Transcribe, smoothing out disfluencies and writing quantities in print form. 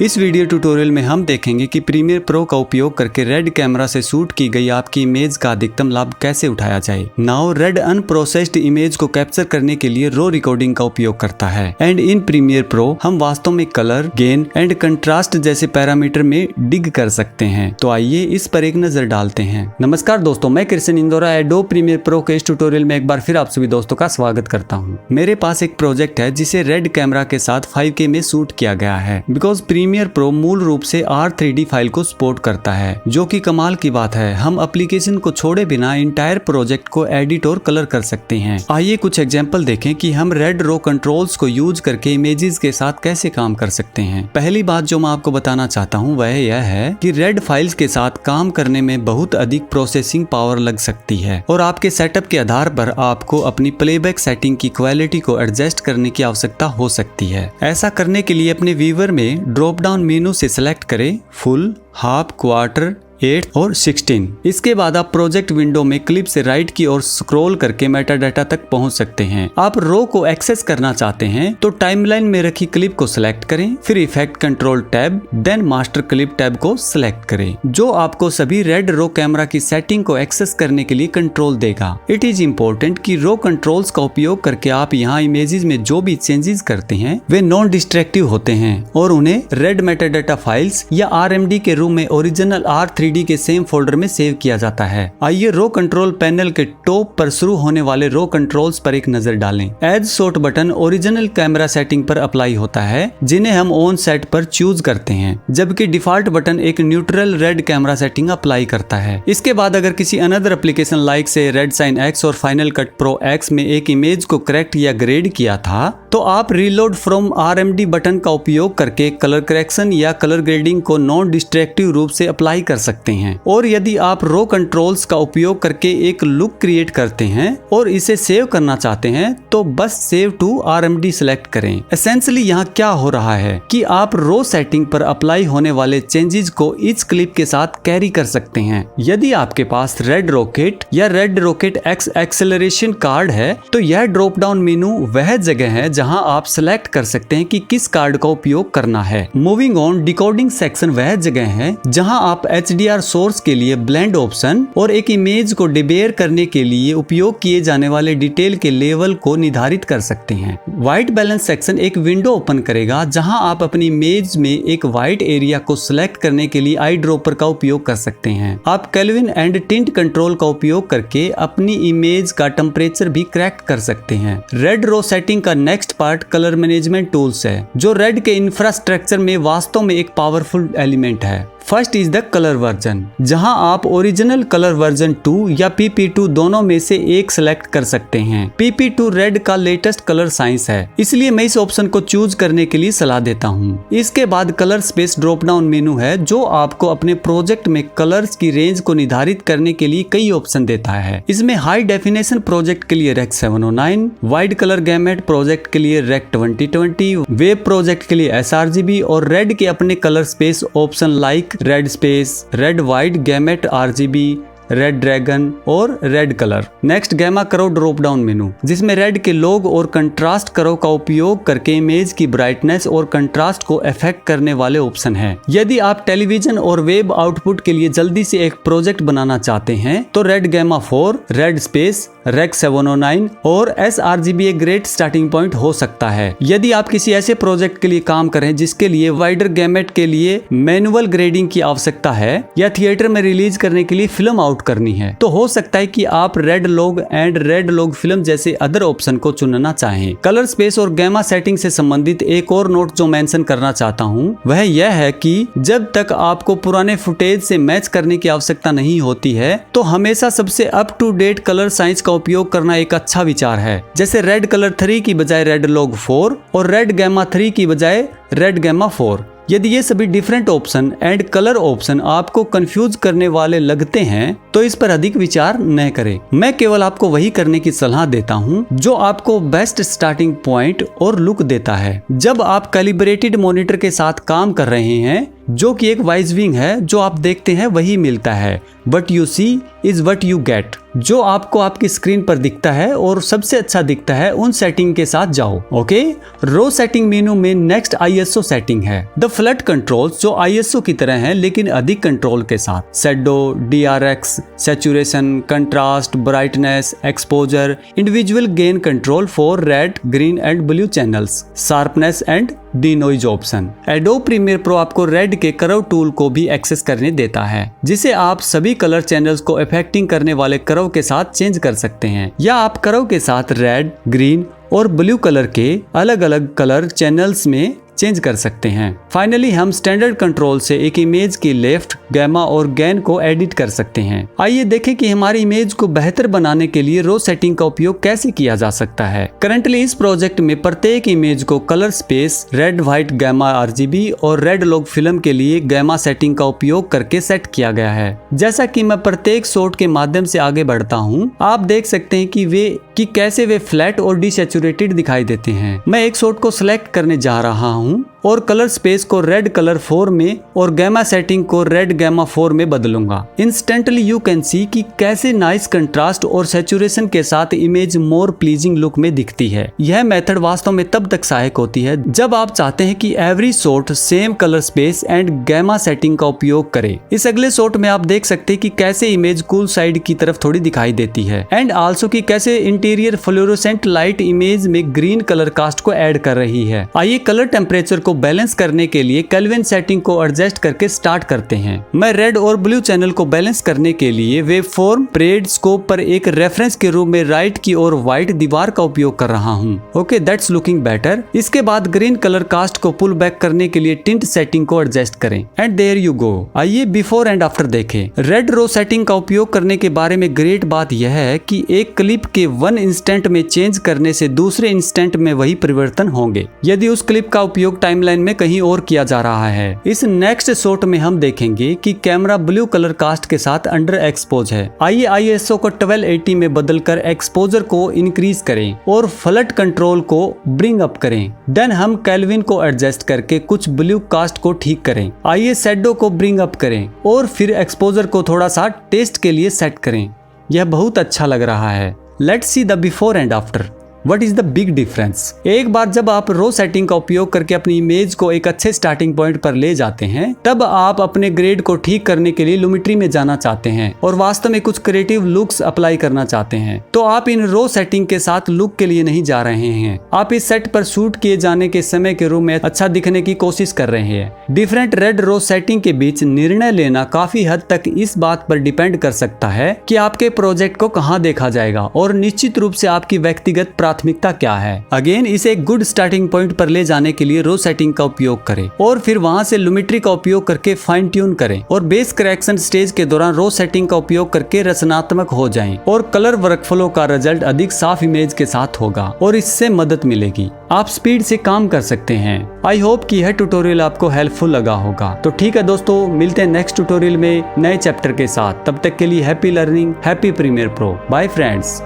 इस video tutorial में हम देखेंगे कि प्रीमियर प्रो का उपयोग करके रेड कैमरा से शूट की गई आपकी इमेज का अधिकतम लाभ कैसे उठाया जाए। नाउ रेड अनप्रोसेस्ड इमेज को कैप्चर करने के लिए रो रिकॉर्डिंग का उपयोग करता है एंड इन प्रीमियर प्रो हम वास्तव में कलर, गेन एंड कंट्रास्ट जैसे पैरामीटर में डिग कर सकते हैं। तो आइए इस पर एक नजर डालते हैं। नमस्कार दोस्तों, मैं Krishna Indora Adobe Premiere Pro के इस ट्यूटोरियल में एक बार फिर आप सभी दोस्तों का स्वागत करता हूँ। मेरे पास एक प्रोजेक्ट है जिसे रेड कैमरा के साथ 5K में शूट किया गया है। बिकॉज प्रीमियर प्रो मूल रूप से R3D फाइल को सपोर्ट करता है, जो कि कमाल की बात है। हम एप्लीकेशन को छोड़े बिना इंटायर प्रोजेक्ट को एडिट और कलर कर सकते हैं। आइए कुछ एग्जांपल देखें कि हम रेड रो कंट्रोल्स को यूज करके इमेजेस के साथ कैसे काम कर सकते हैं। पहली बात जो मैं आपको बताना चाहता हूँ वह यह है कि रेड फाइल्स के साथ काम करने में बहुत अधिक प्रोसेसिंग पावर लग सकती है और आपके सेटअप के आधार पर आपको अपनी प्लेबैक सेटिंग की क्वालिटी को एडजस्ट करने की आवश्यकता हो सकती है। ऐसा करने के लिए अपने व्यूअर में ड्रॉप डाउन मेनू से सिलेक्ट करें फुल, हाफ, क्वार्टर, 8 और 16। इसके बाद आप प्रोजेक्ट विंडो में क्लिप से राइट की ओर स्क्रॉल करके मेटा डाटा तक पहुंच सकते हैं। आप रो को एक्सेस करना चाहते हैं तो टाइमलाइन में रखी क्लिप को सिलेक्ट करें, फिर effect control tab, then master clip tab को सिलेक्ट करें, जो आपको सभी रेड रो कैमरा की सेटिंग को एक्सेस करने के लिए कंट्रोल देगा। इट इज इम्पोर्टेंट कि रो कंट्रोल्स का उपयोग करके आप यहाँ इमेजेस में जो भी चेंजेस करते हैं वे नॉन डिस्ट्रक्टिव होते हैं और उन्हें रेड मेटा डाटा फाइल्स या RMD के रूप में ओरिजिनल R3D के सेम फोल्डर में सेव किया जाता है। आइए रो कंट्रोल पैनल के टॉप पर शुरू होने वाले रो कंट्रोल्स पर एक नजर डालें। As shot button original camera setting पर अप्लाई होता है, जिन्हें हम ऑन सेट पर चूज करते हैं, जबकि डिफॉल्ट बटन एक neutral red camera setting apply करता है। इसके बाद अगर किसी अनदर एप्लीकेशन लाइक से रेडसाइन X और फाइनल कट प्रो X में एक इमेज को करेक्ट या ग्रेड किया था, तो आप रीलोड फ्रॉम RMD बटन का उपयोग करके कलर करेक्शन या कलर ग्रेडिंग को नॉन डिस्ट्रक्टिव रूप से अप्लाई कर सकते हैं। और यदि आप रो कंट्रोल्स का उपयोग करके एक लुक क्रिएट करते हैं और इसे सेव करना चाहते हैं तो बस सेव टू RMD सिलेक्ट करें। एसेंशियली यहाँ क्या हो रहा है कि आप रो सेटिंग पर अप्लाई होने वाले चेंजेस को इस क्लिप के साथ कैरी कर सकते हैं। यदि आपके पास रेड रॉकेट या red rocket X acceleration card है तो यह ड्रॉप डाउन मेनू वह जगह है जहां आप सिलेक्ट कर सकते हैं कि किस कार्ड का उपयोग करना है। मूविंग ऑन, डिकोडिंग सेक्शन वह जगह है जहां आप HDR सोर्स के लिए ब्लेंड ऑप्शन और एक इमेज को डिबेयर करने के लिए उपयोग किए जाने वाले डिटेल के लेवल को निर्धारित कर सकते हैं। व्हाइट बैलेंस सेक्शन एक विंडो ओपन करेगा जहां आप अपनी इमेज में एक व्हाइट एरिया को सिलेक्ट करने के लिए आई ड्रॉपर का उपयोग कर सकते हैं। आप केल्विन एंड टिंट कंट्रोल का उपयोग करके अपनी इमेज का टेम्परेचर भी करेक्ट कर सकते हैं। रेड रो सेटिंग का next part colour management tools है, जो रेड के इंफ्रास्ट्रक्चर में वास्तव में एक पावरफुल एलिमेंट है। First is the colour version, जहां आप ओरिजिनल कलर वर्जन 2 या PP2 दोनों में से एक सिलेक्ट कर सकते हैं। PP2 रेड का लेटेस्ट कलर साइंस है, इसलिए मैं इस ऑप्शन को चूज करने के लिए सलाह देता हूं। इसके बाद colour space drop down menu है, जो आपको अपने प्रोजेक्ट में कलर्स की रेंज को निर्धारित करने के लिए कई ऑप्शन देता है। इसमें हाई डेफिनेशन प्रोजेक्ट के लिए rec 709, wide colour gamut project के लिए रेक 2020, वेब प्रोजेक्ट के लिए sRGB और रेड के अपने colour space option like red space, red wide gamete RGB, red dragon और रेड कलर। नेक्स्ट गैमा करो ड्रॉप डाउन मेनू, जिसमें रेड के लोग और कंट्रास्ट करो का उपयोग करके इमेज की ब्राइटनेस और कंट्रास्ट को इफेक्ट करने वाले ऑप्शन है। यदि आप टेलीविजन और वेब आउटपुट के लिए जल्दी से एक प्रोजेक्ट बनाना चाहते हैं तो RED gamma 4, RED space, rec 709 और sRGB एक ग्रेट स्टार्टिंग पॉइंट हो सकता है। यदि आप किसी ऐसे प्रोजेक्ट के लिए काम कर रहे हैं जिसके लिए वाइडर गैमेट के लिए मैनुअल ग्रेडिंग की आवश्यकता है या थिएटर में रिलीज करने के लिए फिल्म आउट करनी है, तो हो सकता है कि आप red log and red log film जैसे अदर ऑप्शन को चुनना चाहें। कलर स्पेस और गैमा सेटिंग से संबंधित एक और नोट जो मेंशन करना चाहता हूं वह यह है कि जब तक आपको पुराने फुटेज से मैच करने की आवश्यकता नहीं होती है तो हमेशा सबसे up to date colour science का उपयोग करना एक अच्छा विचार है। जैसे रेड कलर 3 की बजाय रेड लॉग 4 और रेड गैमा 3 की बजाय रेड गैमा 4। यदि ये सभी different option and colour option आपको कंफ्यूज करने वाले लगते हैं तो इस पर अधिक विचार न करें। मैं केवल आपको वही करने की सलाह देता हूं जो आपको बेस्ट स्टार्टिंग पॉइंट और लुक देता है। जब आप कैलिब्रेटेड मॉनिटर के साथ काम कर रहे हैं जो कि एक वाइज विंग है, जो आप देखते हैं वही मिलता है। What you see is what you get। जो आपको आपकी स्क्रीन पर दिखता है और सबसे अच्छा दिखता है उन सेटिंग के साथ जाओ। ओके, रो सेटिंग मेनू में नेक्स्ट ISO सेटिंग है। द फ्लड कंट्रोल्स जो ISO की तरह है लेकिन अधिक कंट्रोल के साथ। Shadow, DRX, saturation, contrast, brightness, exposure, individual gain control for red, green and blue channels, sharpness and denoise option. Adobe Premiere Pro आपको रेड के कर्व टूल को भी एक्सेस करने देता है, जिसे आप सभी कलर चैनल्स को इफेक्टिंग करने वाले कर्व के साथ चेंज कर सकते हैं, या आप कर्व के साथ रेड, ग्रीन और ब्लू कलर के अलग अलग कलर चैनल्स में चेंज कर सकते हैं। फाइनली हम स्टैंडर्ड कंट्रोल से एक इमेज की लेफ्ट, गैमा और गैन को एडिट कर सकते हैं। आइए देखें कि हमारी इमेज को बेहतर बनाने के लिए रो सेटिंग का उपयोग कैसे किया जा सकता है। करंटली इस प्रोजेक्ट में प्रत्येक इमेज को colour space, RED, white, gamma, RGB और रेड लॉग फिल्म के लिए गैमा सेटिंग का उपयोग करके सेट किया गया है। जैसा कि मैं प्रत्येक शॉट के माध्यम से आगे बढ़ता हूँ, आप देख सकते हैं कि कैसे वे फ्लैट और डिसैचुरेटेड दिखाई देते हैं। मैं एक शॉट को सिलेक्ट करने जा रहा हूँ और कलर स्पेस को रेड कलर 4 में और गैमा सेटिंग को रेड गैमा 4 में बदलूंगा। इंस्टेंटली यू कैन सी कि कैसे नाइस कंट्रास्ट और सैचुरेशन के साथ इमेज मोर प्लीजिंग लुक में दिखती है। यह मेथड वास्तव में तब तक सहायक होती है जब आप चाहते हैं कि every shot same colour space and gamma setting का उपयोग करे। इस अगले शॉट में आप देख सकते हैं कि कैसे इमेज कूल साइड की तरफ थोड़ी दिखाई देती है, एंड आल्सो कि कैसे इंटीरियर फ्लोरोसेंट लाइट इमेज में ग्रीन कलर कास्ट को ऐड कर रही है। आइए कलर टेम्परेचर को बैलेंस करने के लिए केल्विन सेटिंग को एडजस्ट करके स्टार्ट करते हैं। मैं रेड और ब्लू चैनल को बैलेंस करने के लिए वेवफॉर्म प्रेड स्कोप पर एक रेफरेंस के रूप में राइट की ओर व्हाइट दीवार का उपयोग कर रहा हूँ। Okay, that's looking better. इसके बाद ग्रीन कलर कास्ट को पुल बैक करने के लिए टिंट सेटिंग को एडजस्ट करें, एंड देयर यू गो। आइए बिफोर एंड आफ्टर देखें। रेड रो सेटिंग का उपयोग करने के बारे में ग्रेट बात यह है कि एक क्लिप के 1 इंस्टेंट में चेंज करने से दूसरे इंस्टेंट में वही परिवर्तन होंगे यदि उस क्लिप का उपयोग टाइमलाइन में कहीं और किया जा रहा है। इस नेक्स्ट शॉट में हम देखेंगे कि कैमरा ब्लू कलर कास्ट के साथ अंडर एक्सपोज है। आइए ISO को 1280 में बदलकर एक्सपोजर को इंक्रीज करें और फ्लड कंट्रोल को ब्रिंग अप करें। देन हम केल्विन को एडजस्ट करके कुछ ब्लू कास्ट को ठीक करें। आइए शैडो को ब्रिंग अप करें और फिर एक्सपोजर को थोड़ा सा टेस्ट के लिए सेट करें। यह बहुत अच्छा लग रहा है। Let's see the before and after. What is the big difference? एक बार जब आप रो सेटिंग का उपयोग करके अपनी इमेज को एक अच्छे स्टार्टिंग पॉइंट पर ले जाते हैं, तब आप अपने ग्रेड को ठीक करने के लिए लुमिट्री में जाना चाहते हैं और वास्तव में कुछ क्रिएटिव लुक्स अप्लाई करना चाहते हैं, तो आप इन रो सेटिंग के साथ लुक के लिए नहीं जा रहे हैं। आप इस सेट पर शूट किए जाने के समय के रूप में अच्छा दिखने की कोशिश कर रहे हैं। डिफरेंट रेड रो सेटिंग के बीच निर्णय लेना काफी हद तक इस बात पर डिपेंड कर सकता है कि आपके प्रोजेक्ट को कहाँ देखा जाएगा और निश्चित रूप से आपकी व्यक्तिगत प्राथमिकता क्या है। अगेन, इसे एक गुड स्टार्टिंग पॉइंट पर ले जाने के लिए रो सेटिंग का उपयोग करें और फिर वहां से लुमिट्री का उपयोग करके फाइन ट्यून करें और बेस करेक्शन स्टेज के दौरान रो सेटिंग का उपयोग करके रचनात्मक हो जाएं और कलर वर्कफ्लो का रिजल्ट अधिक साफ इमेज के साथ होगा और इससे मदद मिलेगी। आप स्पीड से काम कर सकते हैं। आई होप कि यह ट्यूटोरियल आपको हेल्पफुल लगा होगा। तो ठीक है दोस्तों, मिलते हैं नेक्स्ट ट्यूटोरियल में नए चैप्टर के साथ। तब तक के लिए happy learning, happy Premiere Pro. Bye friends.